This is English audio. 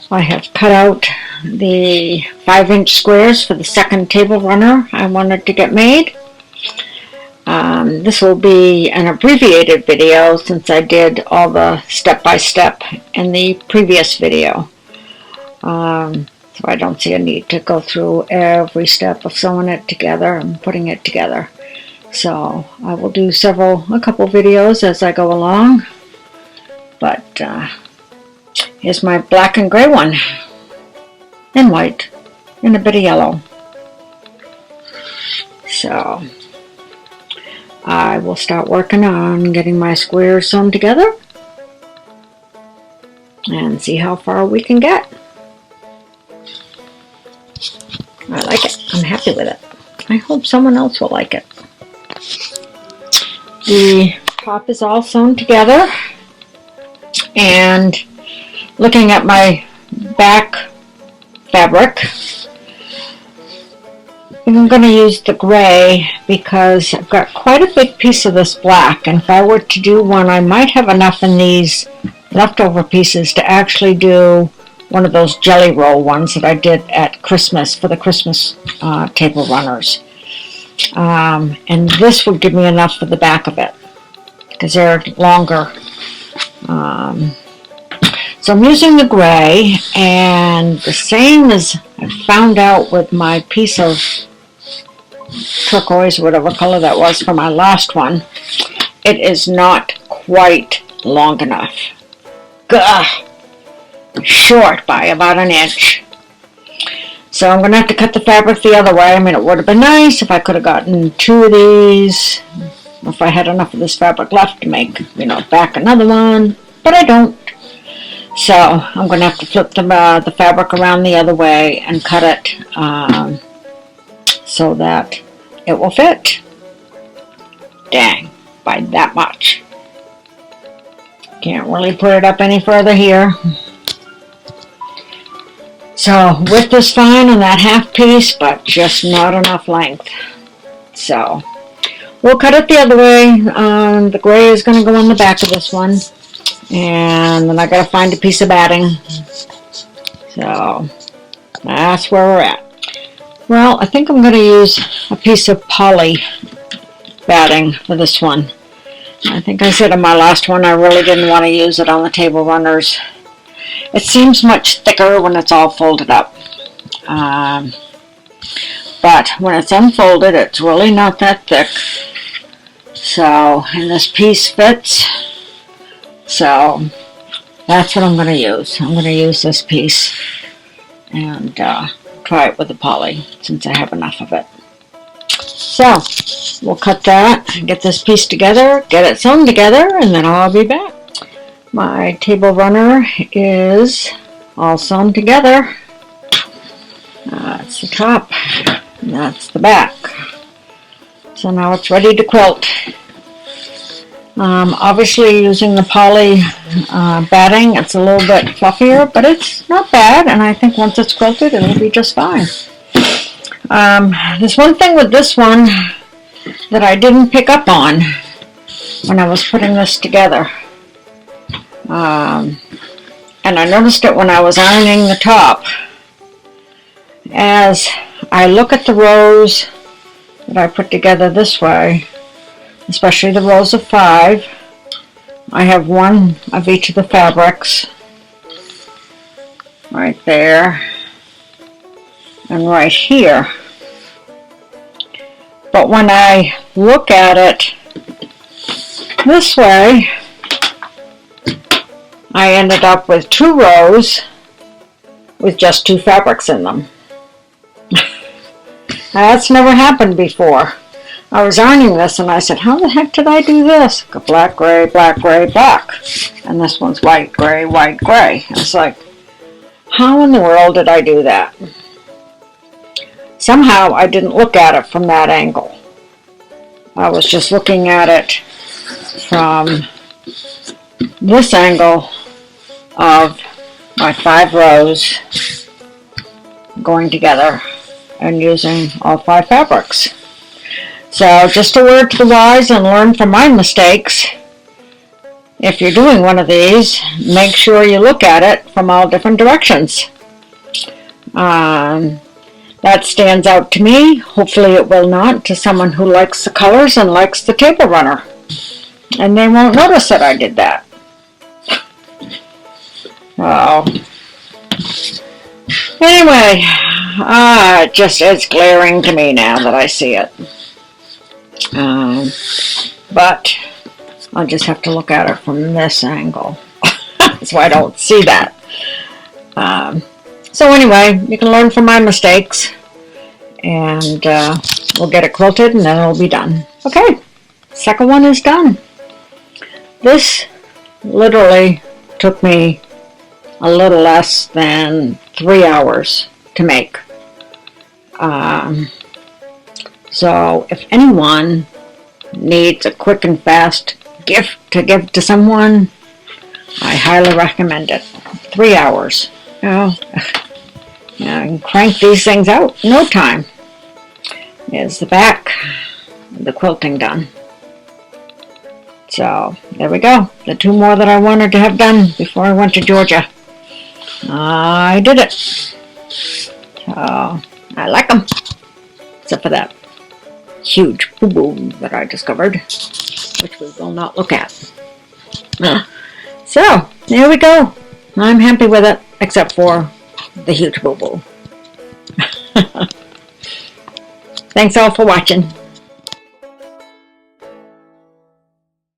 I have cut out the 5-inch squares for the second table runner I wanted to get made. This will be an abbreviated video since I did all the step-by-step in the previous video. So I don't see a need to go through every step of sewing it together and putting it together. So I will do a couple videos as I go along. But here's my black and gray one, and white, and a bit of yellow. So I will start working on getting my squares sewn together and see how far we can get. I like it. I'm happy with it. I hope someone else will like it. The top is all sewn together, and looking at my back fabric, I'm going to use the gray because I've got quite a big piece of this black, and if I were to do one, I might have enough in these leftover pieces to actually do one of those jelly roll ones that I did at Christmas for the Christmas table runners. And this will give me enough for the back of it because they're longer. So I'm using the gray, and the same as I found out with my piece of turquoise, whatever color that was for my last one, it is not quite long enough. Gah! Short by about an inch. So I'm going to have to cut the fabric the other way. I mean, it would have been nice if I could have gotten 2 of these, if I had enough of this fabric left to make, back another one, but I don't. So I'm going to have to flip the fabric around the other way and cut it so that it will fit. Dang, by that much. Can't really put it up any further here. So width is fine on that half piece, but just not enough length. So we'll cut it the other way. The gray is going to go on the back of this one. And then I got to find a piece of batting. So that's where we're at. Well, I think I'm going to use a piece of poly batting for this one. I think I said in my last one I really didn't want to use it on the table runners. It seems much thicker when it's all folded up. But when it's unfolded, it's really not that thick. So, and this piece fits. So, that's what I'm going to use. I'm going to use this piece and try it with the poly since I have enough of it. So, we'll cut that and get this piece together, get it sewn together, and then I'll be back. My table runner is all sewn together. That's the top, and that's the back. So now it's ready to quilt. Obviously using the poly batting, it's a little bit fluffier, but it's not bad, and I think once it's quilted, it'll be just fine. There's one thing with this one that I didn't pick up on when I was putting this together. And I noticed it when I was ironing the top. As I look at the rows that I put together this way, especially the rows of 5, I have one of each of the fabrics right there and right here. But when I look at it this way, I ended up with 2 rows with just 2 fabrics in them. That's never happened before. I was ironing this and I said, how the heck did I do this? Black, gray, black, gray, black. And this one's white, gray, white, gray. I was like, how in the world did I do that? Somehow I didn't look at it from that angle. I was just looking at it from this angle of my 5 rows going together and using all 5 fabrics. So just a word to the wise and learn from my mistakes. if you're doing one of these, make sure you look at it from all different directions. That stands out to me. Hopefully it will not to someone who likes the colors and likes the table runner. And they won't notice that I did that. Oh. Anyway, it just is glaring to me now that I see it. But I'll just have to look at it from this angle. That's why I don't see that. So anyway, you can learn from my mistakes. And we'll get it quilted and then it'll be done. Okay, second one is done. This literally took me a little less than 3 hours to make. So if anyone needs a quick and fast gift to give to someone, I highly recommend it. 3 hours. You can crank these things out in no time. There's the back of the quilting done. So there we go. The 2 more that I wanted to have done before I went to Georgia. I did it. So I like them. Except for that huge boo-boo that I discovered, which we will not look at. So there we go. I'm happy with it, except for the huge boo-boo. Thanks all for watching.